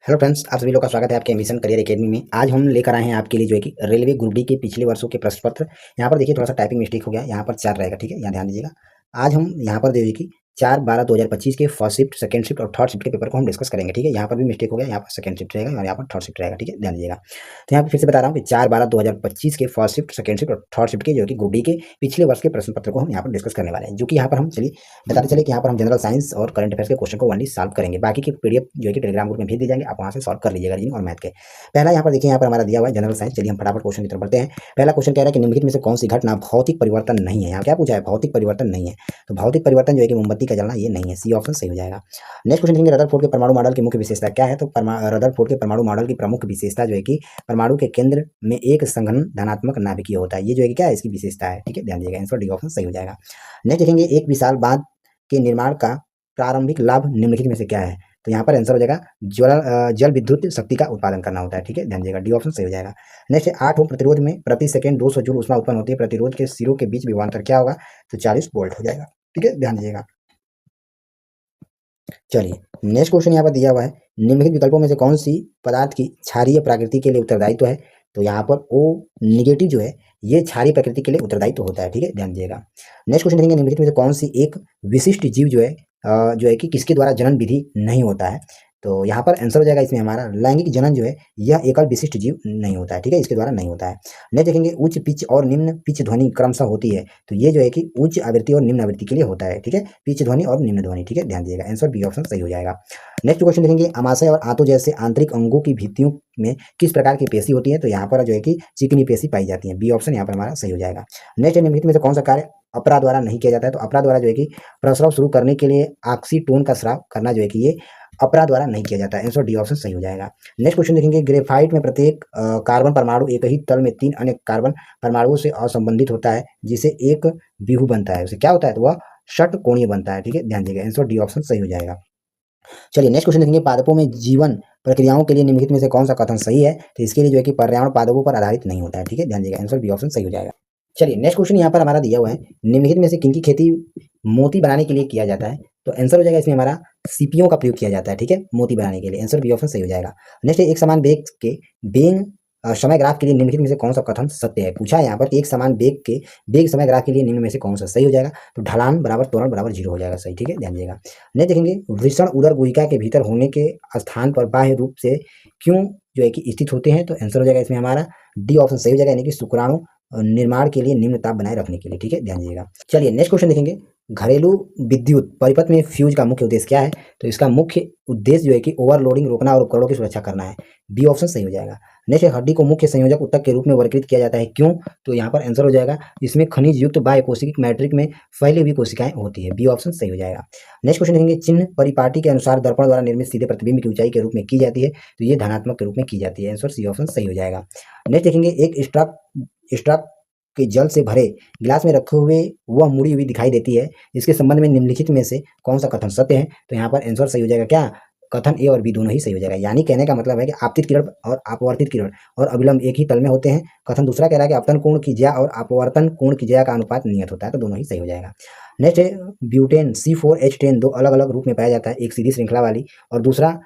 Hello friends, आप सभी लोग का स्वागत है आपके एम्बिशन करियर एकेडमी में। आज हम लेकर आए हैं आपके लिए जो है कि रेलवे ग्रुप डी के पिछले वर्षों के प्रश्न पत्र। यहाँ पर देखिए थोड़ा सा टाइपिंग मिस्टेक हो गया, यहाँ पर 4 रहेगा, ठीक है, यहाँ ध्यान दीजिएगा। आज हम यहाँ पर देखिए कि 4/12/2025 के फर्स्ट शिफ्ट, सेकंड शिफ्ट और थर्ड शिफ्ट के पेपर को हम डिस्कस करेंगे, ठीक है। यहाँ पर भी मिस्टेक हो गया, यहाँ पर सेकंड शिफ्ट रहेगा और यहाँ पर थर्ड शिफ्ट रहेगा, ठीक है, ध्यान दीजिएगा। तो यहाँ पर फिर से बता रहा हूँ कि 4/12/2025 के फर्स्ट शिफ्ट, सेकंड शिफ्ट और थर्ड शिफ्ट के जो कि ग्रुप डी के पिछले वर्ष के प्रश्न पत्र को हम यहाँ पर डिस्कस करने वाले हैं। जो कि यहाँ पर हम चलिए बताते चले कि यहाँ पर हम जनरल साइंस और करंट अफेयर्स के क्वेश्चन को ओनली सॉल्व करेंगे। बाकी की पीडीएफ जो है कि टेलीग्राम ग्रुप में भेज दी जाएंगे, आप वहाँ से सॉल्व कर लीजिएगा रीजनिंग और मैथ के। पहला यहाँ पर देखिए, यहाँ पर हमारा दिया हुआ है जनरल साइंस। चलिए हम फटाफट क्वेश्चन की तरफ बढ़ते हैं। पहला क्वेश्चन कह रहा है कि निम्नलिखित में से कौन सी घटना भौतिक परिवर्तन नहीं है। यहाँ क्या पूछा है? भौतिक परिवर्तन नहीं है। तो भौतिक परिवर्तन जो है कि मोमबत्ती का जलना, ये नहीं है, सी ऑप्शन सही हो जाएगा। नेक्स्ट क्वेश्चन देखेंगे, रदरफोर्ड के परमाणु मॉडल की मुख्य विशेषता क्या है? तो रदरफोर्ड के परमाणु मॉडल की प्रमुख विशेषता जो है कि परमाणु के केंद्र में एक संघनन धनात्मक नाभिकीय होता है। ये जो है कि क्या है, इसकी विशेषता है, ठीक है, ध्यान दीजिएगा। आंसर डी ऑप्शन सही हो जाएगा। नेक्स्ट देखेंगे, एक विशाल बांध के निर्माण का प्रारंभिक लाभ निम्नलिखित में से क्या है? तो यहाँ पर आंसर हो जाएगा जल विद्युत शक्ति का उत्पादन करना होता है, ठीक है, ध्यान दीजिएगा, डी ऑप्शन सही हो जाएगा। नेक्स्ट 8 ओम प्रतिरोध में प्रति सेकंड 200 जूल ऊष्मा उत्पन्न होती है। प्रतिरोध के सिरों के बीच विभवांतर क्या होगा? तो 40 वोल्ट हो जाएगा, ठीक है, ध्यान दीजिएगा। चलिए नेक्स्ट क्वेश्चन यहाँ पर दिया हुआ है, निम्नलिखित विकल्पों में से कौन सी पदार्थ की क्षारीय प्रकृति के लिए उत्तरदायित्व है? तो यहाँ पर ओ निगेटिव जो है, ये क्षारीय प्रकृति के लिए उत्तरदायित्व होता है, ठीक है, ध्यान दीजिएगा। नेक्स्ट क्वेश्चन देखेंगे, निम्नलिखित में से कौन सी एक विशिष्ट जीव जो है कि किसके द्वारा जनन विधि नहीं होता है? तो यहाँ पर आंसर हो जाएगा इसमें हमारा लैंगिक जनन जो है, यह एकल विशिष्ट जीव नहीं होता है, ठीक है, इसके द्वारा नहीं होता है। नेक्स्ट देखेंगे, उच्च पिच और निम्न पिच ध्वनि क्रमशः होती है। तो ये जो है कि उच्च आवृत्ति और निम्न आवृत्ति के लिए होता है, ठीक है, पिच ध्वनि और निम्न ध्वनि, ठीक है, ध्यान दीजिएगा। आंसर बी ऑप्शन सही हो जाएगा। नेक्स्ट क्वेश्चन देखेंगे, अमाशय और आंतों जैसे आंतरिक अंगों की भित्तियों में किस प्रकार की पेशी होती है? तो यहाँ पर जो है कि चिकनी पेशी पाई जाती है, बी ऑप्शन यहाँ पर हमारा सही हो जाएगा। नेक्स्ट निम्नलिखित में से कौन सा कार्य अपरा द्वारा नहीं किया जाता है? तो अपरा द्वारा जो है कि प्रस्राव शुरू करने के लिए ऑक्सीटोन का स्राव करना जो है कि ये अपरा द्वारा नहीं किया जाता है। आंसर डी ऑप्शन सही हो जाएगा। नेक्स्ट क्वेश्चन देखेंगे, ग्रेफाइट में प्रत्येक कार्बन परमाणु एक ही तल में 3 अन्य कार्बन परमाणुओं से असंबंधित होता है, जिसे एक व्यूह बनता है। उसे क्या होता है? तो वह षटकोणीय बनता है, ठीक है, ध्यान दीजिएगा। आंसर डी ऑप्शन सही हो जाएगा। चलिए नेक्स्ट क्वेश्चन देखेंगे, पादपों में जीवन प्रक्रियाओं के लिए निम्नलिखित में से कौन सा कथन सही है? तो इसके लिए जो है कि पर्यावरण पादपों पर आधारित नहीं होता है, ठीक है, ध्यान दीजिएगा। आंसर बी ऑप्शन सही हो जाएगा। चलिए नेक्स्ट क्वेश्चन यहाँ पर हमारा दिया हुआ है, निम्नलिखित में से किनकी खेती मोती बनाने के लिए किया जाता है? तो आंसर हो जाएगा इसमें हमारा सीपियों का प्रयोग किया जाता है, ठीक है, मोती बनाने के लिए। आंसर बी ऑप्शन सही हो जाएगा। नेक्स्ट एक समान वेग के बेग समय ग्राफ के लिए निम्नलिखित में से कौन सा कथन सत्य है? पूछा है यहाँ पर, एक समान बेग समय ग्राफ के लिए निम्न में से कौन सा सही हो जाएगा? तो ढलान बराबर त्वरण बराबर 0 हो जाएगा, सही, ठीक है, ध्यान दीजिएगा। नेक्स्ट देखेंगे, वृषण उदर गुहिका के भीतर होने के स्थान पर बाह्य रूप से क्यों जो है कि स्थित होते हैं? तो आंसर हो जाएगा इसमें हमारा डी ऑप्शन सही हो जाएगा, यानी कि शुक्राणु निर्माण के लिए निम्न ताप बनाए रखने के लिए, ठीक है, ध्यान दीजिएगा। चलिए नेक्स्ट क्वेश्चन देखेंगे, घरेलू विद्युत परिपथ में फ्यूज का मुख्य उद्देश्य क्या है? तो इसका मुख्य उद्देश्य जो है कि ओवरलोडिंग रोकना और उपकरणों की सुरक्षा करना है, बी ऑप्शन सही हो जाएगा। नेक्स्ट, हड्डी को मुख्य संयोजक ऊतक के रूप में वर्गीकृत किया जाता है, क्यों? तो यहाँ पर आंसर हो जाएगा, इसमें खनिज युक्त बाह्य कोशिक मैट्रिक में फैली हुई कोशिकाएं होती है, बी ऑप्शन सही हो जाएगा। नेक्स्ट क्वेश्चन देखेंगे, चिन्ह परिपाटी के अनुसार दर्पण द्वारा निर्मित सीधे प्रतिबिंब की ऊंचाई के रूप में की जाती है, तो ये धनात्मक के रूप में की जाती है। आंसर सी ऑप्शन सही हो जाएगा। नेक्स्ट देखेंगे, एक स्ट्रॉ के जल से भरे गिलास में रखे हुए वह मुड़ी हुई दिखाई देती है, इसके संबंध में निम्नलिखित में से कौन सा कथन सत्य है? तो यहाँ पर आंसर सही हो जाएगा क्या? कथन ए और बी दोनों ही सही हो जाएगा। यानी कहने का मतलब है कि आपतित किरण और अपवर्तित किरण और अभिलंब एक ही तल में होते हैं। कथन दूसरा कह रहा है कि अपतन कोण की ज्या और अपवर्तन कोण की ज्या का अनुपात नियत होता है, तो दोनों ही सही हो जाएगा। नेक्स्ट है, ब्यूटेन C4H10 दो अलग अलग रूप में पाया जाता है, एक सीधी श्रृंखला वाली और दूसरा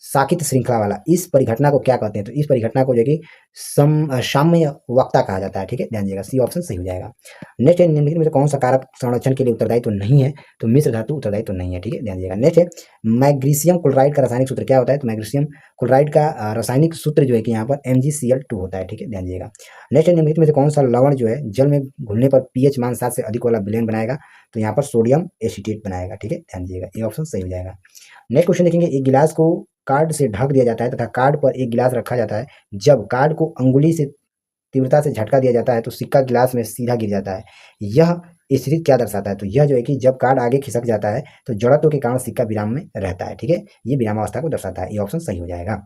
साकित श्रृंखला वाला। इस परिघटना को क्या कहते हैं? तो इस परिघटना को जो कि साम्य वक्ता कहा जाता है, ठीक है, ध्यान दीजिएगा, सी ऑप्शन सही हो जाएगा। नेक्स्ट है, निम्नलिखित में से कौन सा कारक संरक्षण के लिए उत्तरदायी तो नहीं है? तो मिश्र धातु उत्तरदायी तो नहीं है, ठीक है, ध्यान दीजिएगा। नेक्स्ट है, मैग्नीशियम क्लोराइड का रासायनिक सूत्र क्या होता है? तो मैग्नीशियम क्लोराइड का रासायनिक सूत्र जो है कि यहाँ पर MgCl2 होता है, ठीक है, ध्यान दीजिएगा। नेक्स्ट है, निम्नलिखित में से कौन सा लवण जो है जल में घुलने पर pH मान 7 से अधिक वाला विलयन बनाएगा? तो यहाँ पर सोडियम एसीटेट बनाएगा, ठीक है, ध्यान दीजिएगा, ये ऑप्शन सही हो जाएगा। नेक्स्ट क्वेश्चन देखेंगे, एक गिलास को कार्ड से ढक दिया जाता है तथा कार्ड पर एक गिलास रखा जाता है। जब कार्ड को अंगुली से तीव्रता से झटका दिया जाता है तो सिक्का गिलास में सीधा गिर जाता है। यह स्थिति क्या दर्शाता है? तो यह जो है कि जब कार्ड आगे खिसक जाता है तो जड़त्व के कारण सिक्का विराम में रहता है, ठीक है, ये विरामावस्था को दर्शाता है, ये ऑप्शन सही हो जाएगा।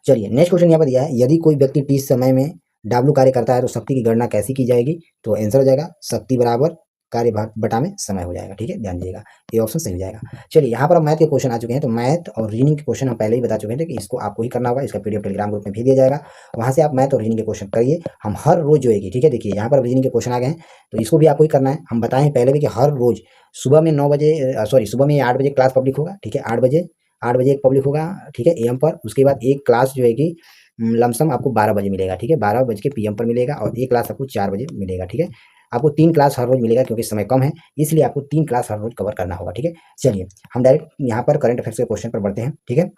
चलिए नेक्स्ट क्वेश्चन यहाँ पर दिया है, यदि कोई व्यक्ति T समय में W कार्य करता है तो शक्ति की गणना कैसी की जाएगी? तो आंसर हो जाएगा शक्ति बराबर कार्य भाग बटा में समय हो जाएगा, ठीक है, ध्यान दीजिएगा, ये ऑप्शन सही हो जाएगा। चलिए यहाँ पर मैथ के क्वेश्चन आ चुके हैं, तो मैथ और रीजनिंग के क्वेश्चन हम पहले ही बता चुके थे कि इसको आपको ही करना होगा। इसका पीडीएफ टेलीग्राम ग्रुप में भेज दिया जाएगा, वहाँ से आप मैथ और रीजनिंग के क्वेश्चन करिए। हम हर रोज जो है, ठीक है, देखिए यहाँ पर रीजनिंग के क्वेश्चन आ गए हैं, तो इसको भी आपको ही करना है। हम बताएं पहले भी कि हर रोज सुबह में 9 बजे सुबह में 8 बजे क्लास पब्लिक होगा, ठीक है, 8 बजे 8 बजे एक पब्लिक होगा, ठीक है, AM पर। उसके बाद एक क्लास जो है कि लमसम आपको 12 बजे मिलेगा, ठीक है, 12 बज के PM पर मिलेगा, और एक क्लास आपको 4 बजे मिलेगा, ठीक है। आपको 3 क्लास हर रोज मिलेगा, क्योंकि समय कम है, इसलिए आपको 3 क्लास हर रोज कवर करना होगा, ठीक है। चलिए हम डायरेक्ट यहाँ पर करंट अफेयर्स के क्वेश्चन पर बढ़ते हैं, ठीक है।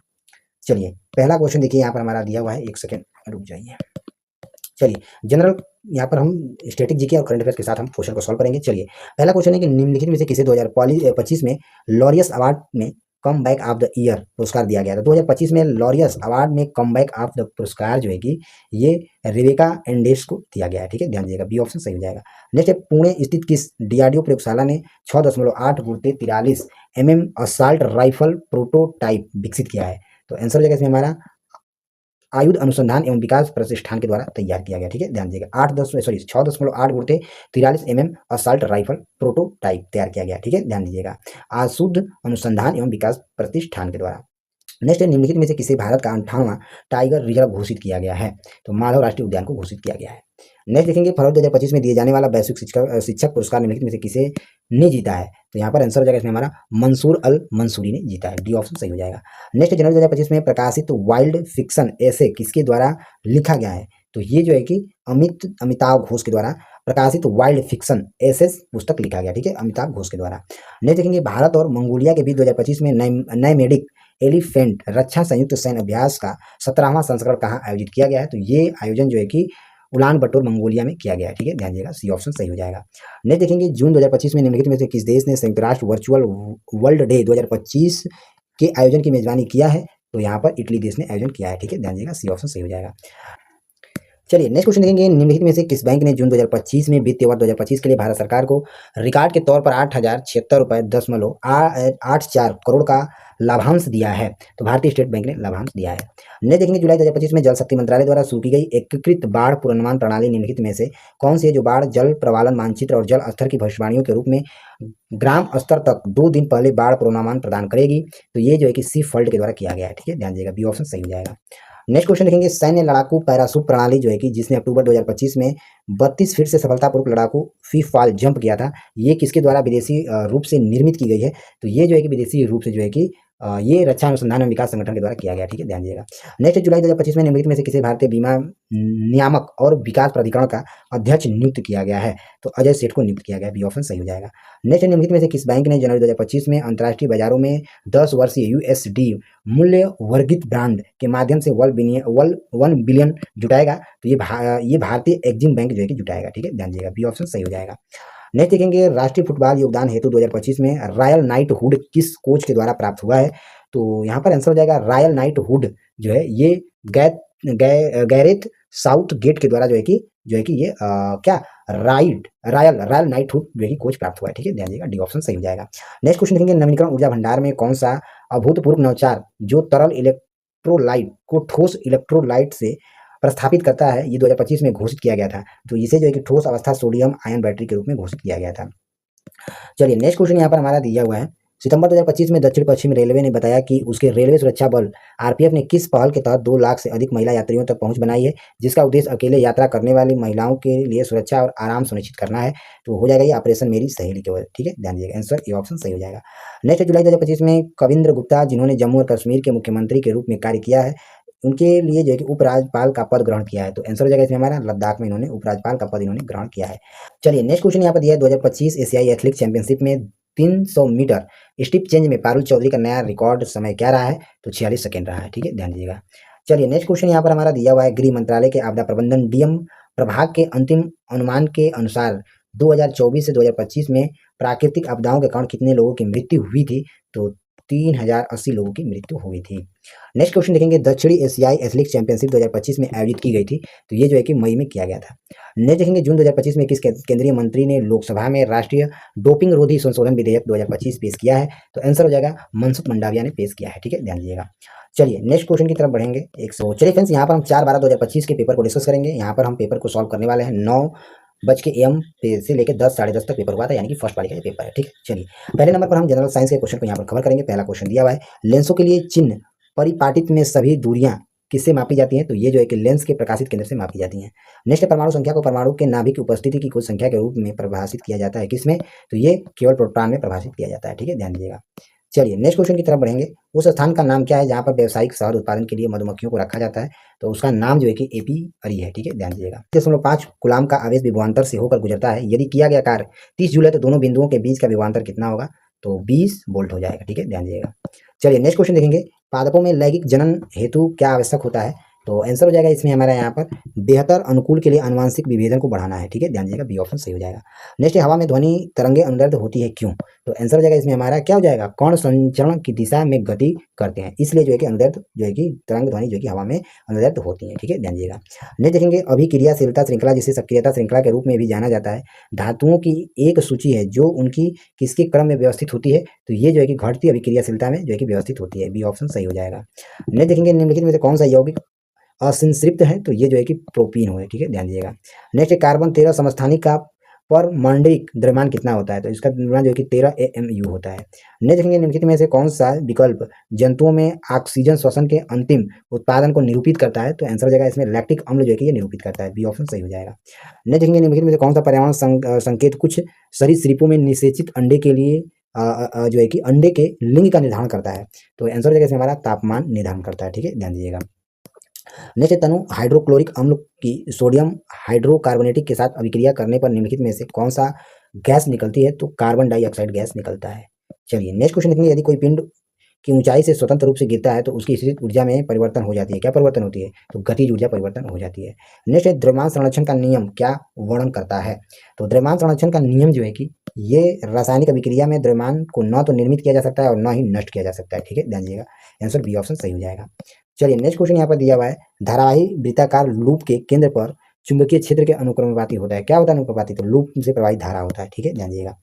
चलिए पहला क्वेश्चन देखिए यहाँ पर हमारा दिया हुआ है, एक सेकेंड रुक जाइए। चलिए जनरल, यहाँ पर हम स्टैटिक जीके और करंट अफेयर्स के साथ हम क्वेश्चन को सॉल्व करेंगे। चलिए पहला क्वेश्चन है कि निम्नलिखित में से किसे 2025 में लॉरियस अवार्ड में come back of the year पुरस्कार दिया गया था। 2025 में लॉरियस अवार्ड में कम बैक ऑफ द पुरस्कार जो है कि ये रेबेका एंडेस को दिया गया है, ठीक है, ध्यान दीजिएगा, बी ऑप्शन सही हो जाएगा। नेक्स्ट है, पुणे स्थित किस DRDO प्रयोगशाला ने 6.8 गुणित 43 mm असॉल्ट राइफल प्रोटोटाइप विकसित किया है? तो आंसर हो जाएगा इसमें हमारा आयुध अनुसंधान एवं विकास प्रतिष्ठान के द्वारा तैयार किया गया, ठीक है, ध्यान दीजिएगा। 6.8 गुणित 43 mm असॉल्ट राइफल प्रोटोटाइप तैयार किया गया, ठीक है, ध्यान दीजिएगा, आयुध अनुसंधान एवं विकास प्रतिष्ठान के द्वारा। नेक्स्ट है, निम्नलिखित में से किसे भारत का 58वां टाइगर रिजर्व घोषित किया गया है? तो माधव राष्ट्रीय उद्यान को घोषित किया गया है। नेक्स्ट देखेंगे, फरवरी 2025 में दिए जाने वाला वैश्विक शिक्षक पुरस्कार निम्नलिखित में से किसे ने जीता है? तो यहाँ पर आंसर हो जाएगा इसमें हमारा मंसूर अल मंसूरी ने जीता है, डी ऑप्शन सही हो जाएगा। नेक्स्ट, जनवरी 2025 में प्रकाशित वाइल्ड फिक्शन ऐसे किसके द्वारा लिखा गया है? तो ये जो है कि अमिताभ घोष के द्वारा प्रकाशित वाइल्ड फिक्शन एसेस पुस्तक लिखा गया, ठीक है, अमिताभ घोष के द्वारा। नेक्स्ट देखेंगे, भारत और मंगोलिया के बीच 2025 में नैमेडिक एलिफेंट रक्षा संयुक्त सैन्य अभ्यास का 17वां संस्करण कहाँ आयोजित किया गया है? तो ये आयोजन जो है कि उलान बटोर मंगोलिया में किया गया है, ठीक है, ध्यान दीजिएगा, सी ऑप्शन सही हो जाएगा। नेक्स्ट देखेंगे, जून 2025 में निम्नलिखित में से किस देश ने संयुक्त राष्ट्र वर्चुअल वर्ल्ड डे 2025 के आयोजन की मेजबानी किया है? तो यहाँ पर इटली देश ने आयोजन किया है, ठीक है, ध्यान दीजिएगा, सी ऑप्शन सही हो जाएगा। चलिए नेक्स्ट क्वेश्चन देखेंगे, निम्नलिखित में से किस बैंक ने जून 2025 में वित्तीय वर्ष 2025 के लिए भारत सरकार को रिकॉर्ड के तौर पर 8,076.84 करोड़ का लाभांश दिया है? तो भारतीय स्टेट बैंक ने लाभांश दिया है। नेक्स्ट देखेंगे, जुलाई 2025 में जल शक्ति मंत्रालय द्वारा शुरू की गई एकीकृत बाढ़ पूर्वानुमान प्रणाली निम्नलिखित में से कौन सी है, जो बाढ़ जल प्रवालन मानचित्र और जल स्तर की भविष्यवाणियों के रूप में ग्राम स्तर तक 2 दिन पहले बाढ़ पूर्वानुमान प्रदान करेगी? तो ये जो है कि सी फल्ड के द्वारा किया गया है, ठीक है, ध्यान दीजिएगा, बी ऑप्शन सही हो जाएगा। नेक्स्ट क्वेश्चन देखेंगे, सैन्य लड़ाकू पैराशूट प्रणाली जो है कि जिसने अक्टूबर 2025 में 32 फीट से सफलतापूर्वक लड़ाकू फ्री फॉल जंप किया था, ये किसके द्वारा विदेशी रूप से निर्मित की गई है? तो ये जो है कि विदेशी रूप से जो है कि ये रक्षा अनुसंधान एवं विकास संगठन के द्वारा किया गया, ठीक है, ध्यान दीजिएगा। नेक्स्ट, जुलाई 2025 में निम्नलिखित में से किसे भारतीय बीमा नियामक और विकास प्राधिकरण का अध्यक्ष नियुक्त किया गया है? तो अजय सेठ को नियुक्त किया गया, बी ऑप्शन सही हो जाएगा। नेक्स्ट, निम्नलिखित में से किस बैंक ने जनवरी 2025 में अंतर्राष्ट्रीय बाजारों में 10 वर्षीय USD मूल्य वर्गित ब्रांड के माध्यम से 1 बिलियन जुटाएगा? तो ये भारतीय एक्जिम बैंक जो है कि जुटाएगा, ठीक है, ध्यान दीजिएगा, बी ऑप्शन सही हो जाएगा। नेक्स्ट देखेंगे, राष्ट्रीय फुटबॉल योगदान हेतु 2025 में रॉयल नाइटहुड किस कोच के द्वारा प्राप्त हुआ है? तो यहाँ पर आंसर हो जाएगा रॉयल नाइटहुड जो है ये गैरेथ साउथगेट के द्वारा जो है कि ये क्या रॉयल नाइटहुड जो है कि कोच प्राप्त हुआ है, ठीक है, ध्यान दीजिएगा, डी ऑप्शन सही हो जाएगा। नेक्स्ट क्वेश्चन देखेंगे, नवीनीकरण ऊर्जा भंडार में कौन सा अभूतपूर्व नवाचार जो तरल इलेक्ट्रोलाइट को ठोस इलेक्ट्रोलाइट से प्रस्थापित करता है, ये 2025 में घोषित किया गया था? तो इसे जो है कि ठोस अवस्था सोडियम आयन बैटरी के रूप में घोषित किया गया था। चलिए नेक्स्ट क्वेश्चन यहाँ पर हमारा दिया हुआ है, सितंबर 2025 में दक्षिण पश्चिम रेलवे ने बताया कि उसके रेलवे सुरक्षा बल RPF ने किस पहल के तहत 2 लाख से अधिक महिला यात्रियों तक पहुंच बनाई है, जिसका उद्देश्य अकेले यात्रा करने वाली महिलाओं के लिए सुरक्षा और आराम सुनिश्चित करना है? तो हो जाएगा ये ऑपरेशन मेरी सहेली के वजह, ठीक है, ध्यान दीजिएगा, आंसर ए ऑप्शन सही हो जाएगा। नेक्स्ट, जुलाई 2025 में कविंद्र गुप्ता जिन्होंने जम्मू और कश्मीर के मुख्यमंत्री के रूप में कार्य किया है, उनके लिए जो है कि उपराज्यपाल का पद ग्रहण किया है? तो आंसर हो जाएगा इसमें हमारा लद्दाख में इन्होंने उपराज्यपाल का पद इन्होंने ग्रहण किया है। चलिए नेक्स्ट क्वेश्चन यहाँ पर दिया है, 2025 एशियाई एथलेटिक्स चैंपियनशिप में 300 मीटर स्टीप चेंज में पारुल चौधरी का नया रिकॉर्ड समय क्या रहा है? तो 46 सेकेंड रहा है, ठीक है, ध्यान दीजिएगा। चलिए नेक्स्ट क्वेश्चन यहाँ पर हमारा दिया हुआ है, गृह मंत्रालय के आपदा प्रबंधन DM प्रभाग के अंतिम अनुमान के अनुसार 2024 से 2025 में प्राकृतिक आपदाओं के कारण कितने लोगों की मृत्यु हुई थी? तो 3080 लोगों की मृत्यु हुई थी। नेक्स्ट क्वेश्चन देखेंगे, दक्षिणी एशियाई एथलेटिक्स चैंपियनशिप 2025 में आयोजित की गई थी, तो ये जो है कि मई में किया गया था। नेक्स्ट देखेंगे, जून 2025 में किस केंद्रीय मंत्री ने लोकसभा में राष्ट्रीय डोपिंग रोधी संशोधन विधेयक 2025 पेश किया है? तो आंसर हो जाएगा मनसुख मंडाविया ने पेश किया है, ठीक है, ध्यान दीजिएगा। चलिए नेक्स्ट क्वेश्चन की तरफ बढ़ेंगे। चलिए फ्रेंड्स, यहाँ पर हम 4/12/2025 के पेपर को डिस्कस करेंगे। यहाँ पर हम पेपर को सॉल्व करने वाले हैं 9 AM से लेकर 10 साढ़े 10 तक पेपर हुआ था, यानी कि फर्स्ट पार्ट का ये पेपर है, ठीक है। चलिए पहले नंबर पर हम जनरल साइंस के क्वेश्चन को यहाँ पर कवर करेंगे। पहला क्वेश्चन दिया हुआ है, लेंसों के लिए चिन्ह परिपाटित में सभी दूरियां किससे मापी जाती हैं? तो ये जो है कि लेंस के प्रकाशित केंद्र से मापी जाती हैं। नेक्स्ट, परमाणु संख्या को परमाणु के नाभिक की उपस्थिति की कुल संख्या के रूप में परिभाषित किया जाता है, किसमें? तो ये केवल प्रोटॉन में परिभाषित किया जाता है, ठीक है, ध्यान दीजिएगा। चलिए नेक्स्ट क्वेश्चन की तरफ बढ़ेंगे। उस स्थान का नाम क्या है जहाँ पर व्यावसायिक शहद उत्पादन के लिए मधुमक्खियों को रखा जाता है? तो उसका नाम जो है कि एपीअरी है, ठीक है, ध्यान दीजिएगा। 5 कूलाम का आवेश विभवांतर से होकर गुजरता है, यदि किया गया कार्य 30 जूल है तो दोनों बिंदुओं के बीच का विभवांतर कितना होगा? तो 20 वोल्ट हो जाएगा, ठीक है, ध्यान दीजिएगा। चलिए नेक्स्ट क्वेश्चन देखेंगे। पादपों में लैंगिक जनन हेतु क्या आवश्यक होता है? तो आंसर हो जाएगा इसमें हमारा यहाँ पर बेहतर अनुकूल के लिए आनुवांशिक विभेदन को बढ़ाना है, ठीक है, ध्यान दीजिएगा, बी ऑप्शन सही हो जाएगा। नेक्स्ट है, हवा में ध्वनि तरंगे अनुदैर्ध्य होती है क्यों? तो आंसर हो जाएगा इसमें हमारा क्या हो जाएगा? कण संचरण की दिशा में गति करते हैं, इसलिए जो है कि अनुदैर्ध्य जो है कि तरंग ध्वनि जो है कि हवा में अनुदैर्ध्य होती है, ठीक है, ध्यान दीजिएगा। नेक्स्ट देखेंगे अभिक्रियाशीलता श्रृंखला, जिसे सक्रियता श्रृंखला के रूप में भी जाना जाता है, धातुओं की एक सूची है जो उनकी किसके क्रम में व्यवस्थित होती है? तो ये जो है कि घटती अभिक्रियाशीलता में जो है कि व्यवस्थित होती है, बी ऑप्शन सही हो जाएगा। नेक्स्ट देखेंगे निम्नलिखित में से कौन सा यौगिक असंतृप्त है? तो ये जो है कि प्रोपीन हो है, ठीक है, ध्यान दीजिएगा। नेक्स्ट है कार्बन 13 समस्थानिक का परमाण्विक द्रव्यमान कितना होता है? तो इसका द्रव्यमान जो है कि 13 AMU होता है। नेक्स्ट देखेंगे निम्नलिखित में से कौन सा विकल्प जंतुओं में ऑक्सीजन श्वसन के अंतिम उत्पादन को निरूपित करता है? तो आंसर हो जाएगा इसमें लैक्टिक अम्ल जो है कि ये निरूपित करता है, बी ऑप्शन सही हो जाएगा। नेक्स्ट देखेंगे निम्नलिखित में से कौन सा पर्यावरण संकेत कुछ सरीसृपों में निषेचित अंडे के लिए जो है कि अंडे के लिंग का निर्धारण करता है? तो आंसर हो जाएगा इसमें हमारा तापमान निर्धारण करता है, ठीक है, ध्यान दीजिएगा। नेक्स्ट तनु हाइड्रोक्लोरिक अम्ल की सोडियम हाइड्रोकार्बोनेटिक के साथ अभिक्रिया करने पर निम्नलिखित में से कौन सा गैस निकलती है? तो कार्बन डाइऑक्साइड गैस निकलता है। चलिए नेक्स्ट क्वेश्चन देखेंगे। यदि कोई पिंड की ऊंचाई से स्वतंत्र रूप से गिरता है तो उसकी स्थितिज ऊर्जा में परिवर्तन हो जाती है, क्या परिवर्तन होती है? तो गतिज ऊर्जा परिवर्तन हो जाती है। नेक्स्ट है द्रव्यमान संरक्षण का नियम क्या वर्णन करता है? तो द्रव्यमान संरक्षण का नियम जो है कि ये रासायनिक अभिक्रिया में द्रव्यमान को न तो निर्मित किया जा सकता है और न ही नष्ट किया जा सकता है, ठीक है, ध्यान दीजिएगा, आंसर बी ऑप्शन सही हो जाएगा। चलिए नेक्स्ट क्वेश्चन यहाँ पर दिया हुआ है, धारावाही वृत्ताकार लूप के केंद्र पर चुंबकीय क्षेत्र के अनुक्रमवाती होता है, क्या होता है अनुक्रमवाती? तो लूप से प्रवाहित धारा होता है, ठीक है, ध्यान दीजिएगा।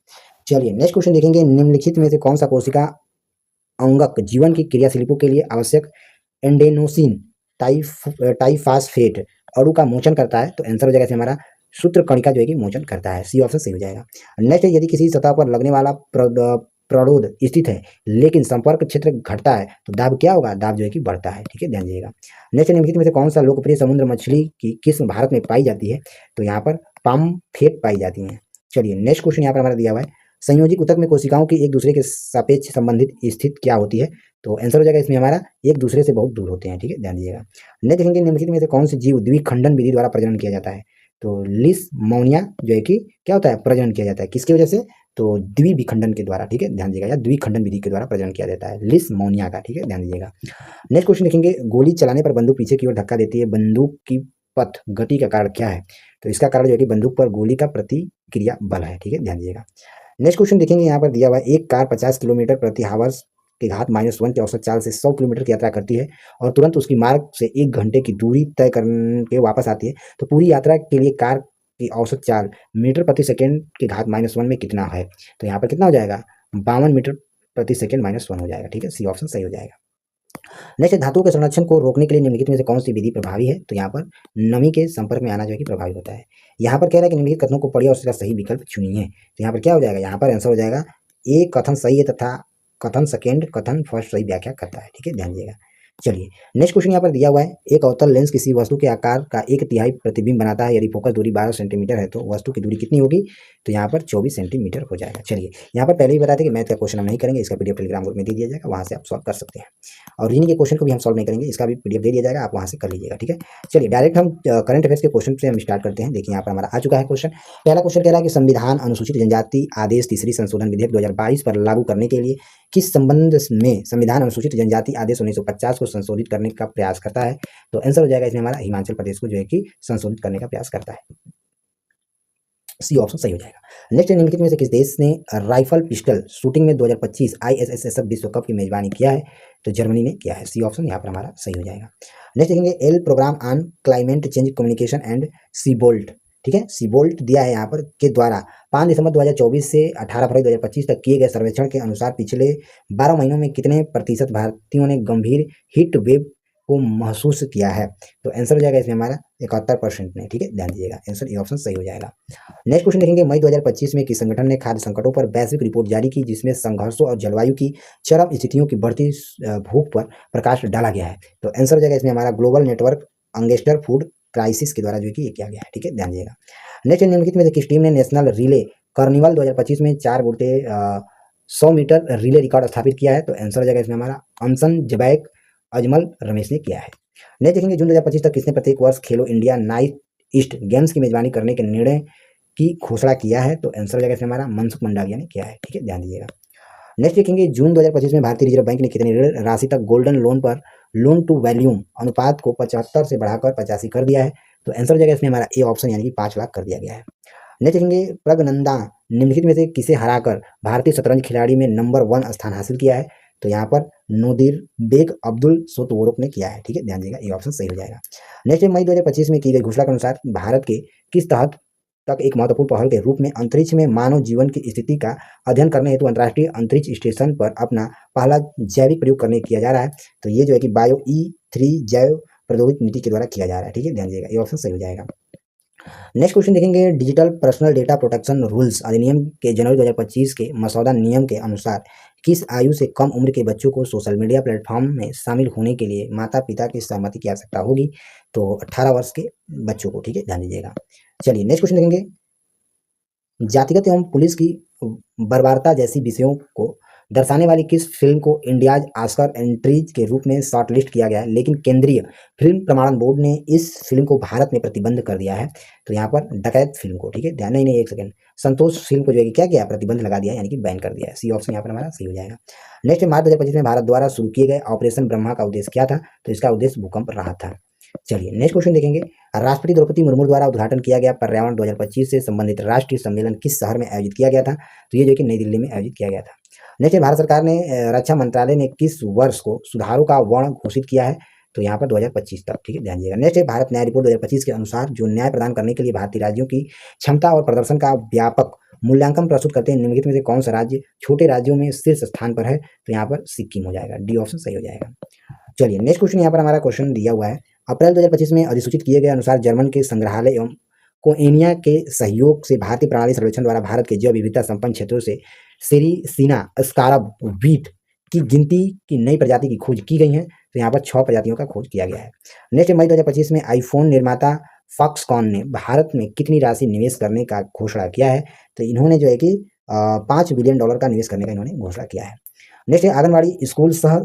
चलिए नेक्स्ट क्वेश्चन देखेंगे। निम्नलिखित में से कौन सा कोशिका अंगक जीवन की क्रियाशीलिपों के लिए आवश्यक एंडेनोसिन टाइफास्फेट अणु का मोचन करता है? तो आंसर हो जाएगा हमारा सूत्र कणिका जो है कि मोचन करता है, सी ऑप्शन सही हो जाएगा। नेक्स्ट है, यदि किसी सतह पर लगने वाला प्ररोध स्थित है लेकिन संपर्क क्षेत्र घटता है तो दाब क्या होगा? दाब जो है कि बढ़ता है, ठीक है, ध्यान दीजिएगा। नेक्स्ट निम्नलिखित में से कौन सा लोकप्रिय समुद्र मछली की किस्म भारत में पाई जाती है? तो यहाँ पर पामफ्रेट पाई जाती है। चलिए नेक्स्ट क्वेश्चन यहाँ पर हमारा दिया हुआ है, संयोजिक ऊतक में कोशिकाओं की एक दूसरे के सापेक्ष संबंधित स्थिति क्या होती है? तो आंसर हो जाएगा इसमें हमारा एक दूसरे से बहुत दूर होते हैं, ठीक है, ध्यान दीजिएगा। नेक्स्ट देखेंगे निम्नलिखित में से कौन सी जीव द्विखंडन विधि द्वारा प्रजनन किया जाता है? तो लिस्मोनिया जो है कि क्या होता है? प्रजनन किया जाता है, किसकी वजह से? तो द्विविखंडन के द्वारा, ठीक है, ध्यान दीजिएगा, या द्विखंडन विधि के द्वारा प्रजनन किया जाता है लिस्मोनिया का, ठीक है, ध्यान दीजिएगा। नेक्स्ट क्वेश्चन देखेंगे, गोली चलाने पर बंदूक पीछे की ओर धक्का देती है, बंदूक की पथ गति का कारण क्या है? तो इसका कारण जो है कि बंदूक पर गोली का प्रतिक्रिया बल है, ठीक है, ध्यान दीजिएगा। नेक्स्ट क्वेश्चन देखेंगे, यहाँ पर दिया हुआ है, एक कार 50 किलोमीटर प्रति हावर्स के घात -1 की औसत चाल से 100 किलोमीटर की यात्रा करती है और तुरंत उसकी मार्ग से 1 घंटे की दूरी तय करके वापस आती है, तो पूरी यात्रा के लिए कार की औसत चाल मीटर प्रति सेकंड के घात -1 में कितना है? तो यहाँ पर कितना हो जाएगा? 52 मीटर प्रति सेकंड -1 हो जाएगा, ठीक है, सी ऑप्शन सही हो जाएगा। नेक्स्ट, धातुओं के संरक्षण को रोकने के लिए निम्नलिखित में से कौन सी विधि प्रभावी है? तो यहाँ पर नमी के संपर्क में आना जो है कि प्रभावी होता है। यहाँ पर कह रहा है कि निम्नलिखित कथनों को पढ़िए और उसका सही विकल्प चुनिए। तो यहाँ पर क्या हो जाएगा? यहाँ पर आंसर हो जाएगा ए कथन सही है तथा कथन सेकेंड कथन फर्स्ट सही व्याख्या करता है, ठीक है, ध्यान दीजिएगा। चलिए नेक्स्ट क्वेश्चन यहाँ पर दिया हुआ है, एक अवतल लेंस किसी वस्तु के आकार का 1/3 प्रतिबिंब बनाता है, यदि फोकस दूरी 12 सेंटीमीटर है तो वस्तु की दूरी कितनी होगी? तो यहाँ पर 24 सेंटीमीटर हो जाएगा। चलिए यहाँ पर पहले ही बताते कि मैथ का क्वेश्चन हम नहीं करेंगे, इसका पीडीएफ टेलीग्राम ग्रुप में दे दिया जाएगा, वहाँ से आप सॉल्व कर सकते हैं। और रीजनिंग के क्वेश्चन को भी हम सॉल्व नहीं करेंगे, इसका भी पीडीएफ दे दिया जाएगा, आप वहाँ से कर लीजिएगा, ठीक है। चलिए डायरेक्ट हम करंट अफेयर्स के क्वेश्चन से हम स्टार्ट करते हैं। देखिए यहाँ पर हमारा आ चुका है क्वेश्चन। पहला क्वेश्चन कह रहा है कि संविधान अनुसूचित जनजाति आदेश तीसरी संशोधन विधेयक 2022 पर लागू करने के लिए किस संबंध में संविधान अनुसूचित जनजाति आदेश 1950 को संशोधित करने का प्रयास करता है? तो आंसर हो जाएगा इसमें हमारा हिमाचल प्रदेश को जो है कि संशोधित करने का प्रयास करता है, सी ऑप्शन सही हो जाएगा। नेक्स्ट, निम्नलिखित में से किस देश ने राइफल पिस्टल शूटिंग में 2025 ISSF विश्व कप की मेजबानी किया है? तो जर्मनी ने किया है, सी ऑप्शन यहाँ पर हमारा सही हो जाएगा। नेक्स्ट देखेंगे, L program on climate change communication and Seibold, ठीक है, सीबोल्ट दिया है यहाँ पर, के द्वारा 5 दिसंबर 2024 से 18 फरवरी 2025 तक किए गए सर्वेक्षण के अनुसार पिछले 12 महीनों में कितने प्रतिशत भारतीयों ने गंभीर हीट वेव को महसूस किया है? तो आंसर हो जाएगा इसमें हमारा 71% ने, ठीक है, ध्यान दीजिएगा, आंसर ए ऑप्शन सही हो जाएगा। नेक्स्ट क्वेश्चन देखेंगे, मई 2025 में किस संगठन ने खाद्य संकटों पर वैश्विक रिपोर्ट जारी की जिसमें संघर्षों और जलवायु की चरम स्थितियों की बढ़ती भूख पर प्रकाश डाला गया है? तो आंसर हो जाएगा इसमें हमारा ग्लोबल नेटवर्क अंगेस्टर फूड क्राइसिस के द्वारा जो कि ये किया गया है, ठीक है, ध्यान दीजिएगा। नेक्स्ट, निम्नलिखित में से किस टीम ने नेशनल रिले कार्निवल 2025 में 4 गुर्दे 100 मीटर रिले रिकॉर्ड स्थापित किया है? तो आंसर हो जाएगा इसमें हमारा अनसन जबैक अजमल रमेश ने किया है। नेक्स्ट देखेंगे जून 2025 तक किसने प्रत्येक वर्ष खेलो इंडिया नाइट ईस्ट गेम्स की मेजबानी करने के निर्णय की घोषणा किया है? तो आंसर हो जाएगा इसमें हमारा मनसुख मंडाविया ने किया है। ठीक है, ध्यान दीजिएगा। नेक्स्ट देखेंगे जून 2025 में भारतीय रिजर्व बैंक ने कितनी ऋण राशि तक गोल्डन लोन पर लोन टू वैल्यूम अनुपात को 75 से बढ़ाकर 85 कर दिया है? तो आंसर हो जाएगा इसमें हमारा ए ऑप्शन यानी कि 5 लाख कर दिया गया है। नेक्स्ट देखेंगे प्रगनंदा निम्नलिखित में से किसे हराकर भारतीय शतरंज खिलाड़ी में नंबर 1 स्थान हासिल किया है? तो यहाँ पर नोदिर बेग अब्दुल सोतवोरक ने किया है। ठीक है, ध्यान दीजिएगा, ये ऑप्शन सही हो जाएगा। नेक्स्ट मई 2025 में की गई घोषणा के अनुसार भारत के किस तहत तक एक महत्वपूर्ण पहल के रूप में अंतरिक्ष में मानव जीवन की स्थिति का अध्ययन करने हेतु अंतर्राष्ट्रीय अंतरिक्ष स्टेशन पर अपना पहला जैविक प्रयोग करने किया जा रहा है? तो ये जो है कि बायो E3 जैव प्रौद्योगिकी नीति के द्वारा किया जा रहा है। ठीक है, ध्यान दीजिएगा, ये ऑप्शन सही हो जाएगा। नेक्स्ट क्वेश्चन देखेंगे digital personal data protection rules अधिनियम के जनवरी 2025 के मसौदा नियम के अनुसार किस आयु से कम उम्र के बच्चों को सोशल मीडिया प्लेटफॉर्म में शामिल होने के लिए माता पिता की सहमति की आवश्यकता होगी? तो 18 वर्ष के बच्चों को। ठीक है, ध्यान दीजिएगा। चलिए नेक्स्ट क्वेश्चन देखेंगे जातिगत एवं पुलिस की बर्बरता जैसी विषयों को दर्शाने वाली किस फिल्म को इंडियाज ऑस्कर एंट्रीज के रूप में शॉर्टलिस्ट किया गया है, लेकिन केंद्रीय फिल्म प्रमाणन बोर्ड ने इस फिल्म को भारत में प्रतिबंध कर दिया है? तो यहाँ पर डकैत फिल्म को। ठीक है, ध्यान नहीं एक सेकंड, संतोष फिल्म को जो है क्या किया, प्रतिबंध लगा दिया यानी कि बैन कर दिया है। सी ऑप्शन यहाँ पर हमारा सही हो जाएगा। नेक्स्ट मार्च 2025 में भारत द्वारा शुरू किए गए ऑपरेशन ब्रह्मा का उद्देश्य क्या था? तो इसका उद्देश्य भूकंप राहत था। चलिए नेक्स्ट क्वेश्चन देखेंगे राष्ट्रपति द्रौपदी मुर्मू द्वारा उद्घाटन किया गया पर्यावरण 2025 से संबंधित राष्ट्रीय सम्मेलन किस शहर में आयोजित किया गया था? तो ये जो कि नई दिल्ली में आयोजित किया गया था। नेक्स्ट भारत सरकार ने रक्षा मंत्रालय ने किस वर्ष को सुधारों का वर्ण घोषित किया है? तो यहाँ पर 2025 तक। ठीक है, ध्यान दीजिएगा। नेक्स्ट भारत न्याय रिपोर्ट 2025 के अनुसार जो न्याय प्रदान करने के लिए भारतीय राज्यों की क्षमता और प्रदर्शन का व्यापक मूल्यांकन प्रस्तुत करते हैं निम्नलिखित में से कौन सा राज्य छोटे राज्यों में शीर्ष स्थान पर है? तो यहाँ पर सिक्किम हो जाएगा, डी ऑप्शन सही हो जाएगा। चलिए नेक्स्ट क्वेश्चन यहाँ पर हमारा क्वेश्चन दिया हुआ है अप्रैल 2025 में अधिसूचित किए गए अनुसार जर्मन के संग्रहालय एवं कोएनिया के सहयोग से भारतीय प्रणाली सर्वेक्षण द्वारा भारत के जैव विविधता संपन्न क्षेत्रों से सेरिसिना स्कारब वीट की गिनती की नई प्रजाति की खोज की गई है? तो यहाँ पर 6 प्रजातियों का खोज किया गया है। नेक्स्ट मई 2025 में आईफोन निर्माता फॉक्सकॉन ने भारत में कितनी राशि निवेश करने का घोषणा किया है? तो इन्होंने जो है कि $5 बिलियन का निवेश करने का इन्होंने घोषणा किया है। नेक्स्ट आंगनबाड़ी स्कूल सह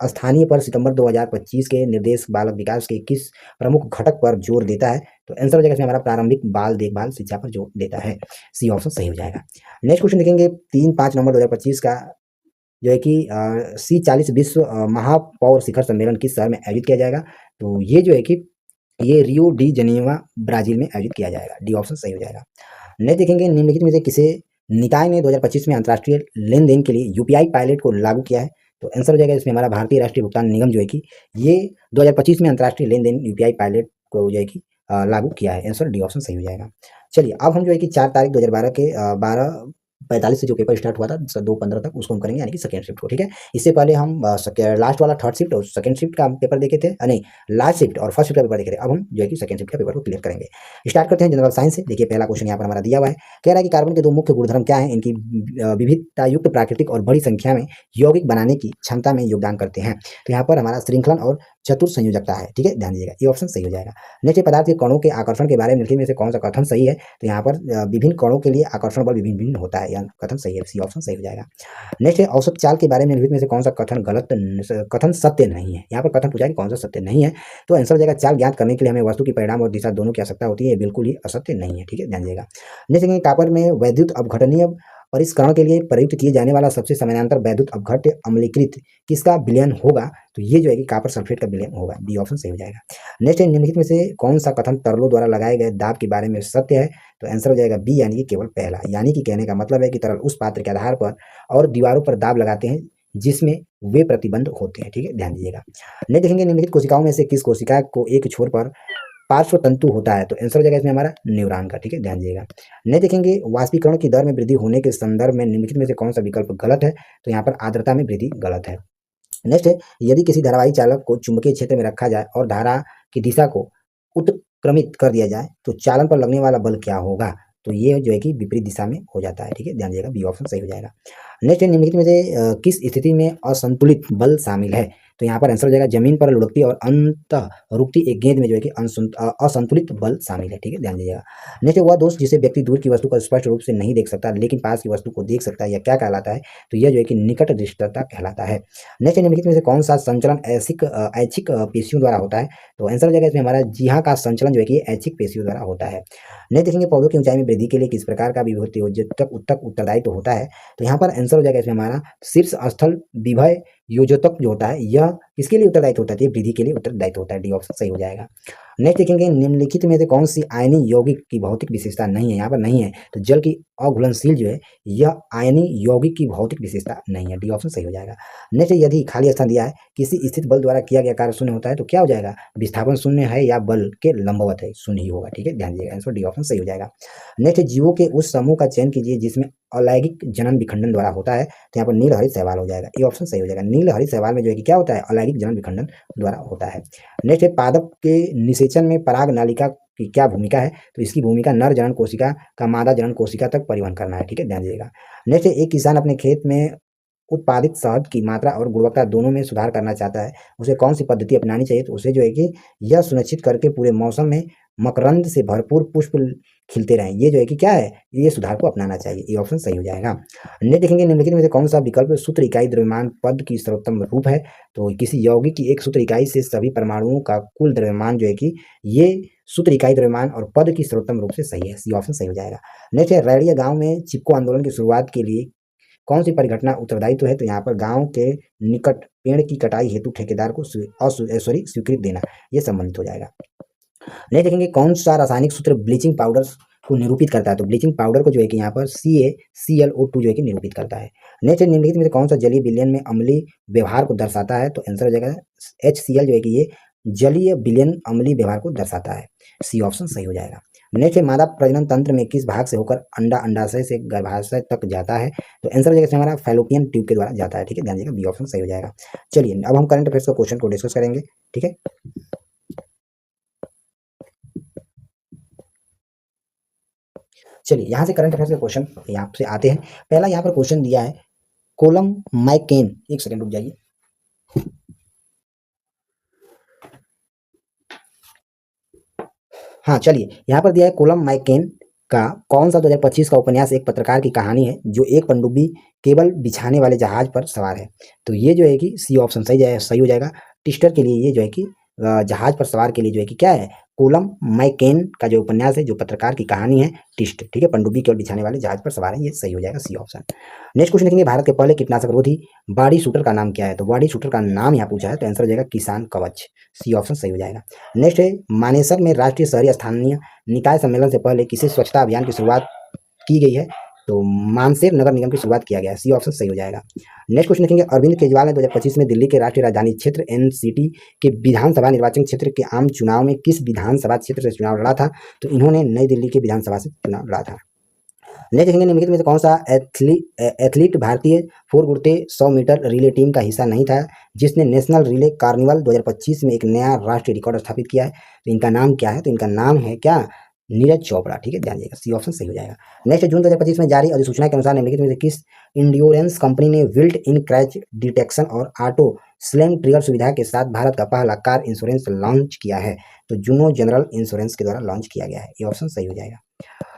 स्थानीय पर सितंबर 2025 के निर्देश बालक विकास के किस प्रमुख घटक पर जोर देता है? तो आंसर हो जाएगा इसमें हमारा प्रारंभिक बाल देखभाल शिक्षा पर जोर देता है। सी ऑप्शन सही हो जाएगा। नेक्स्ट क्वेश्चन देखेंगे 3-5 नवंबर 2025 का जो है कि C40 विश्व महापौर शिखर सम्मेलन किस शहर में आयोजित किया जाएगा? तो ये जो है कि ये रियो डी जनेवा ब्राजील में आयोजित किया जाएगा, डी ऑप्शन सही हो जाएगा। नेक्स्ट देखेंगे निम्नलिखित में से किसे निकाय ने 2025 में अंतर्राष्ट्रीय लेन देन के लिए यूपीआई पायलट को लागू किया है? तो आंसर हो जाएगा इसमें हमारा भारतीय राष्ट्रीय भुगतान निगम जो है कि ये 2025 में अंतर्राष्ट्रीय लेन देन यूपीआई पायलट को जो है कि लागू किया है। आंसर डी ऑप्शन सही हो जाएगा। चलिए अब हम जो है कि 4 तारीख 2012 के 12:45 से जो पेपर स्टार्ट हुआ था 2:15 तक उसको हम करेंगे यानी कि सेकंड शिफ्ट को। ठीक है, इससे पहले हम लास्ट वाला थर्ड शिफ्ट और सेकंड शिफ्ट का पेपर देखे थे, नहीं लास्ट शिफ्ट और फर्स्ट शिफ्ट का पेपर देखे थे। अब हम जो है कि सेकंड शिफ्ट का पेपर को क्लियर करेंगे। स्टार्ट करते हैं जनरल साइंस से। देखिए पहला क्वेश्चन यहाँ पर हमारा दिया हुआ है, कह रहा है कि कार्बन के 2 मुख्य गुणधर्म क्या हैं? इनकी विविधतायुक्त प्राकृतिक और बड़ी संख्या में यौगिक बनाने की क्षमता में योगदान करते हैं। तो यहाँ पर हमारा श्रृंखलन और चतुर संयोजकता है। ठीक है, ध्यान दीजिएगा, ये ऑप्शन सही हो जाएगा। नेक्स्ट पदार्थ के कणों के आकर्षण के बारे में निम्नलिखित में से कौन सा कथन सही है? तो यहाँ पर विभिन्न कणों के लिए आकर्षण बल विभिन्न भिन्न होता है, यह कथन सही है, सी ऑप्शन सही हो जाएगा। नेक्स्ट औसत चाल के बारे में निम्नलिखित में से कौन सा कथन सत्य नहीं है? यहाँ पर कथन पूछा है कि कौन सा सत्य नहीं है, तो आंसर हो जाएगा चाल ज्ञात करने के लिए हमें वस्तु की परिणाम और दिशा दोनों की आवश्यकता होती है, ये बिल्कुल ही असत्य नहीं है। ठीक है, ध्यान दीजिएगा। नेक्स्ट कॉपर में वैद्युत अपघटनीय परिष्करण के लिए प्रयुक्त किए जाने वाला सबसे समानांतर वैद्युत अपघट्य अम्लीकृत किसका विलयन होगा? तो ये जो है कि कॉपर सल्फेट का विलयन होगा, डी ऑप्शन सही हो जाएगा। नेक्स्ट निम्नलिखित में से कौन सा कथन तरलों द्वारा लगाए गए दाब के बारे में सत्य है? तो आंसर हो जाएगा बी यानी कि केवल पहला। यानी कि कहने का मतलब है कि तरल उस पात्र के आधार पर और दीवारों पर दाब लगाते हैं जिसमें वे प्रतिबंध होते हैं। ठीक है, ध्यान दीजिएगा। नहीं देखेंगे निम्नलिखित कोशिकाओं में से किस कोशिका को एक छोर पर पार्श्व तंतु होता है? तो आंसर हो जाएगा इसमें हमारा न्यूरॉन का। ठीक है, ध्यान दीजिएगा। नहीं देखेंगे वाष्पीकरण की दर में वृद्धि होने के संदर्भ में निम्नलिखित में से कौन सा विकल्प गलत है? तो यहाँ पर आर्द्रता में वृद्धि गलत है। नेक्स्ट है यदि किसी धारावाही चालक को चुंबकीय क्षेत्र में रखा जाए और धारा की दिशा को उत्क्रमित कर दिया जाए तो चालन पर लगने वाला बल क्या होगा? तो ये जो है कि विपरीत दिशा में हो जाता है। ठीक है, ध्यान दीजिएगा, बी ऑप्शन सही हो जाएगा। नेक्स्ट निम्नलिखित में से किस स्थिति में असंतुलित बल शामिल है? तो यहाँ पर आंसर हो जाएगा जमीन पर लुढ़कती और अंत रुकती एक गेंद में जो है कि असंतुलित बल शामिल है, ठीक है, ध्यान दीजिएगा। नेक्स्ट, वह दोस्त जिसे व्यक्ति दूर की वस्तु को स्पष्ट रूप से नहीं देख सकता लेकिन पास की वस्तु को देख सकता है, यह क्या कहलाता है? तो यह जो है कि निकट दृष्टता कहलाता है। नेक्स्ट, निम्नलिखित में से कौन सा संचलन ऐच्छिक पेशियों द्वारा होता है? तो आंसर हो जाएगा इसमें हमारा जी हाँ का संचलन जो है कि ऐच्छिक पेशियों द्वारा होता है। नहीं देखेंगे पौधों की ऊंचाई में वृद्धि के लिए किस प्रकार का विभक्ति योजक उत्तरदायित्व होता है? तो यहाँ पर आंसर हो जाएगा इसमें हमारा शीर्ष स्थल विभय योजक जो होता है यह किसके लिए उत्तरदायित्व होता है? वृद्धि के लिए उत्तरदायित्व होता है। डी ऑप्शन सही हो जाएगा। नेक्स्ट देखेंगे निम्नलिखित में से कौन सी आयनी यौगिक की भौतिक विशेषता नहीं है? यहाँ पर नहीं है, तो जल की अघुलनशील जो है यह आयनी यौगिक की भौतिक विशेषता नहीं है। डी ऑप्शन सही हो जाएगा। नेक्स्ट, यदि खाली स्थान दिया है किसी स्थित बल द्वारा किया गया कार्य शून्य होता है तो क्या हो जाएगा? विस्थापन शून्य है या बल के लंबवत है? शून्य ही होगा, ठीक है, ध्यान दीजिएगा। आंसर डी ऑप्शन सही हो जाएगा। नेक्स्ट, जीवों के उस समूह का चयन कीजिए जिसमें अलैंगिक जनन विखंडन द्वारा होता है, तो यहाँ पर नील हरित शैवाल हो जाएगा। ये ऑप्शन सही हो जाएगा। नील हरित शैवाल में जो है कि क्या होता है? अलैंगिक जनन विखंडन द्वारा होता है। नेक्स्ट है पादप के निषेचन में पराग नालिका की क्या भूमिका है? तो इसकी भूमिका नर जनन कोशिका का मादा जनन कोशिका तक परिवहन करना है, ठीक है, ध्यान दीजिएगा। नेक्स्ट है एक किसान अपने खेत में उत्पादित शहद की मात्रा और गुणवत्ता दोनों में सुधार करना चाहता है, उसे कौन सी पद्धति अपनानी चाहिए? तो उसे जो है कि यह सुनिश्चित करके पूरे मौसम में मकरंद से भरपूर पुष्प खिलते रहें, ये जो है कि क्या है? ये सुधार को अपनाना चाहिए। ये ऑप्शन सही हो जाएगा। नेक्स्ट देखेंगे निम्नलिखित में से कौन सा विकल्प सूत्र इकाई द्रव्यमान पद की सर्वोत्तम रूप है? तो किसी यौगिक की एक सूत्र इकाई से सभी परमाणुओं का कुल द्रव्यमान जो है कि ये सूत्र इकाई द्रव्यमान और पद की सर्वोत्तम रूप से सही है। सी ऑप्शन सही हो जाएगा। नेक्स्ट है रैलिया गांव में चिपको आंदोलन की शुरुआत के लिए कौन सी परिघटना उत्तरदायित्व है? तो यहाँ पर गांव के निकट पेड़ की कटाई हेतु ठेकेदार को स्वीकृति देना, ये संबंधित हो जाएगा। नहीं देखेंगे कौन सा रासायनिक सूत्र ब्लीचिंग पाउडर को निरूपित करता है? तो ब्लीचिंग पाउडर को जो है कि यहाँ पर CaClO2 जो है कि निरूपित करता है। नेक्स्ट निम्नलिखित में से कौन सा जलीय विलयन में अम्लीय व्यवहार को दर्शाता है? तो आंसर हो जाएगा HCl जो है कि ये जलीय विलयन अम्लीय व्यवहार को दर्शाता है। सी ऑप्शन सही हो जाएगा। नेक्स्ट है मादा प्रजनन तंत्र में किस भाग से होकर अंडा अंडाशय से गर्भाशय तक जाता है? तो आंसर हो जाएगा हमारा फैलोपियन ट्यूब के द्वारा जाता है, ठीक है, ध्यान दीजिएगा। बी ऑप्शन सही हो जाएगा। चलिए अब हम करंट अफेयर्स के क्वेश्चन को डिस्कस करेंगे, ठीक है। चलिए यहाँ से करंट अफेयर्स के क्वेश्चन यहाँ से आते हैं। पहला यहाँ पर क्वेश्चन दिया है कोलम मैकेन, एक सेकंड रुक जाइए। हाँ चलिए, यहाँ पर दिया है कोलम मैकेन का कौन सा 2025 का उपन्यास एक पत्रकार की कहानी है जो एक पनडुब्बी केबल बिछाने वाले जहाज पर सवार है? तो ये जो है कि सी ऑप्शन सही हो जाएगा। टिस्टर के लिए ये जो है कि जहाज पर सवार के लिए जो है कि क्या है? कोलम मैकेन का जो उपन्यास है, जो पत्रकार की कहानी है टिस्ट, ठीक है, पनडुब्बी केवल बिछाने वाले जहाज पर सवार है, ये सही हो जाएगा, सी ऑप्शन। नेक्स्ट क्वेश्चन देखेंगे भारत के पहले कीटनाशक रोधी बॉडी शूटर का नाम क्या है? तो बॉडी शूटर का नाम यहाँ पूछा है, तो आंसर हो जाएगा किसान कवच। सी ऑप्शन सही हो जाएगा। नेक्स्ट है मानेसर में राष्ट्रीय शहरी स्थानीय निकाय सम्मेलन से पहले किसी स्वच्छता अभियान की शुरुआत की गई है? तो मानसेर नगर निगम की शुरुआत किया गया है। सी ऑप्शन सही हो जाएगा। नेक्स्ट क्वेश्चन देखेंगे अरविंद केजरीवाल ने 2025 में दिल्ली के राष्ट्रीय राजधानी क्षेत्र NCT के विधानसभा निर्वाचन क्षेत्र के आम चुनाव में किस विधानसभा क्षेत्र से चुनाव लड़ा था? तो इन्होंने नई दिल्ली के विधानसभा से चुनाव लड़ा था। नेक्स्ट देखेंगे निम्नलिखित में से कौन सा एथलीट भारतीय 4 गुर्ते 100 मीटर रिले टीम का हिस्सा नहीं था जिसने नेशनल रिले कार्निवल 2025 में एक नया राष्ट्रीय रिकॉर्ड स्थापित किया है? तो इनका नाम क्या है? तो इनका नाम है क्या? नीरज चोपड़ा, ठीक है, ध्यान दीजिएगा। सी ऑप्शन सही हो जाएगा। नेक्स्ट जून 2025 में जारी अधिसूचना के अनुसार निम्नलिखित में से किस इंड्योरेंस कंपनी ने बिल्ट इन क्रैश डिटेक्शन और ऑटो स्लैम ट्रिगर सुविधा के साथ भारत का पहला कार इंश्योरेंस लॉन्च किया है? तो जूनो जनरल इंश्योरेंस के द्वारा लॉन्च किया गया है। ये ऑप्शन सही हो जाएगा।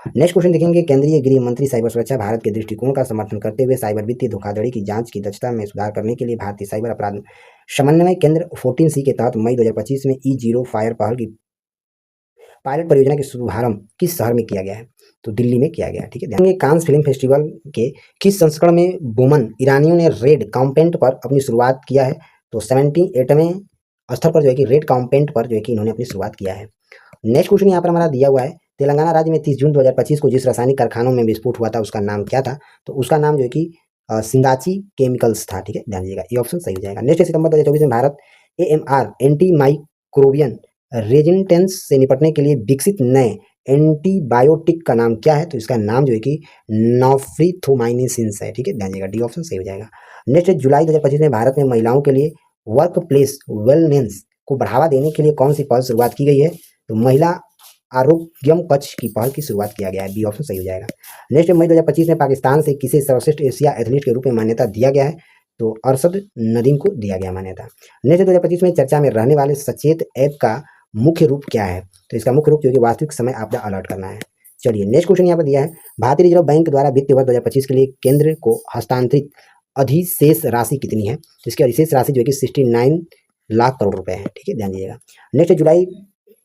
नेक्स्ट क्वेश्चन देखेंगे केंद्रीय गृह मंत्री साइबर सुरक्षा भारत के दृष्टिकोण का समर्थन करते हुए साइबर वित्तीय धोखाधड़ी की जांच की दक्षता में सुधार करने के लिए भारतीय साइबर अपराध समन्वय केंद्र 14C के तहत मई 2025 में E0 फायर पहल की पायलट परियोजना के शुभारंभ किस शहर में किया गया है? तो दिल्ली में किया गया है, ठीक है। ध्यान कांस फिल्म फेस्टिवल के किस संस्करण में बोमन ईरानियों ने रेड कॉम्पेंट पर अपनी शुरुआत किया है? तो 78वें स्तर पर जो है कि रेड कॉम्पेंट पर जो है कि इन्होंने अपनी शुरुआत किया है। नेक्स्ट क्वेश्चन यहाँ पर हमारा दिया हुआ है तेलंगाना राज्य में 30 जून 2025 को जिस रासायनिक कारखानों में विस्फोट हुआ था उसका नाम क्या था? तो उसका नाम जो है कि सिंगाची केमिकल्स था, ठीक है, ध्यान दीजिएगा। ये ऑप्शन सही हो जाएगा। नेक्स्ट सितंबर 2024 में Bharat AMR anti microbial resistance से निपटने के लिए विकसित नए एंटीबायोटिक का नाम क्या है? तो इसका नाम जो है कि नॉफ्रिथोमाइसिन है, ठीक है, ध्यान दीजिएगा। डी ऑप्शन सही हो जाएगा। नेक्स्ट जुलाई 2025 में भारत में महिलाओं के लिए वर्क प्लेस वेलनेस को बढ़ावा देने के लिए कौन सी पहल शुरुआत की गई है? तो महिला आरोग्यम कक्ष की पहल की शुरुआत किया गया है। बी ऑप्शन सही हो जाएगा। नेक्स्ट मई 2025 में पाकिस्तान से किसे सर्वश्रेष्ठ एशिया एथलीट के रूप में मान्यता दिया गया है? तो अरशद नदीम को दिया गया मान्यता। नेक्स्ट 2025 में चर्चा में रहने वाले सचेत ऐप का मुख्य रूप क्या है? तो इसका मुख्य रूप जो कि वास्तविक समय आपदा अलर्ट करना है। चलिए नेक्स्ट क्वेश्चन यहाँ पर दिया है, भारतीय रिजर्व बैंक द्वारा वित्तीय वर्ष 2025 के लिए केंद्र को हस्तांतरित अधिशेष राशि कितनी है? तो इसकी अधिशेष राशि जो है कि 69 लाख करोड़ रुपए है। ठीक है, ध्यान दीजिएगा। नेक्स्ट जुलाई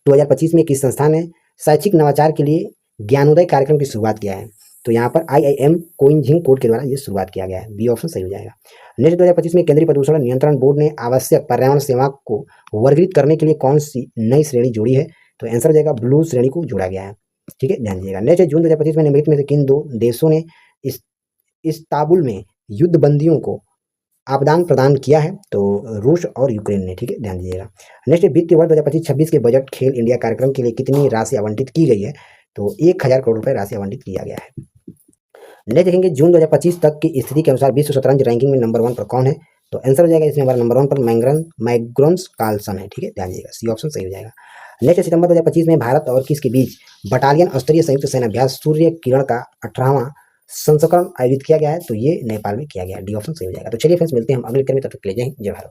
2025 में किस संस्थान ने शैक्षिक नवाचार के लिए ज्ञानोदय कार्यक्रम की शुरुआत किया है? तो यहाँ पर IIM कोइंझिकोड के द्वारा ये शुरुआत किया गया है। बी ऑप्शन सही हो जाएगा। नेक्स्ट 2025 में केंद्रीय प्रदूषण नियंत्रण बोर्ड ने आवश्यक पर्यावरण सेवा को वर्गीकृत करने के लिए कौन सी नई श्रेणी जोड़ी है? तो आंसर हो जाएगा ब्लू श्रेणी को जोड़ा गया है। ठीक है, ध्यान दीजिएगा। नेक्स्ट जून 2025 में निम्नलिखित में से किन दो देशों ने इस्तांबुल में युद्ध बंदियों को आदान प्रदान किया है? तो रूस और यूक्रेन ने। ठीक है, ध्यान दीजिएगा। नेक्स्ट वित्तीय वर्ष 2025-26 के बजट खेल इंडिया कार्यक्रम के लिए कितनी राशि आवंटित की गई है? तो 1000 करोड़ रुपए राशि आवंटित किया गया है। नेक्स्ट देखेंगे जून 2025 तक की स्थिति के अनुसार विश्व शतरंज रैंकिंग में नंबर 1 पर कौन है? तो आंसर हो जाएगा इसमें हमारा नंबर 1 पर मैग्नस कार्लसन है। ठीक है, ध्यान दीजिएगा, सी ऑप्शन सही हो जाएगा। नेक्स्ट सितंबर 2025 में भारत और किसके बीच बटालियन स्तरीय संयुक्त सेना अभ्यास सूर्य किरण का 18वां संस्करण आयोजित किया गया है? तो ये नेपाल में किया गया है। डी ऑप्शन सही हो जाएगा। तो चलिए फ्रेंड्स, मिलते हैं हम अगले वीडियो में, तब तक के लिए जय हिंद जय भारत।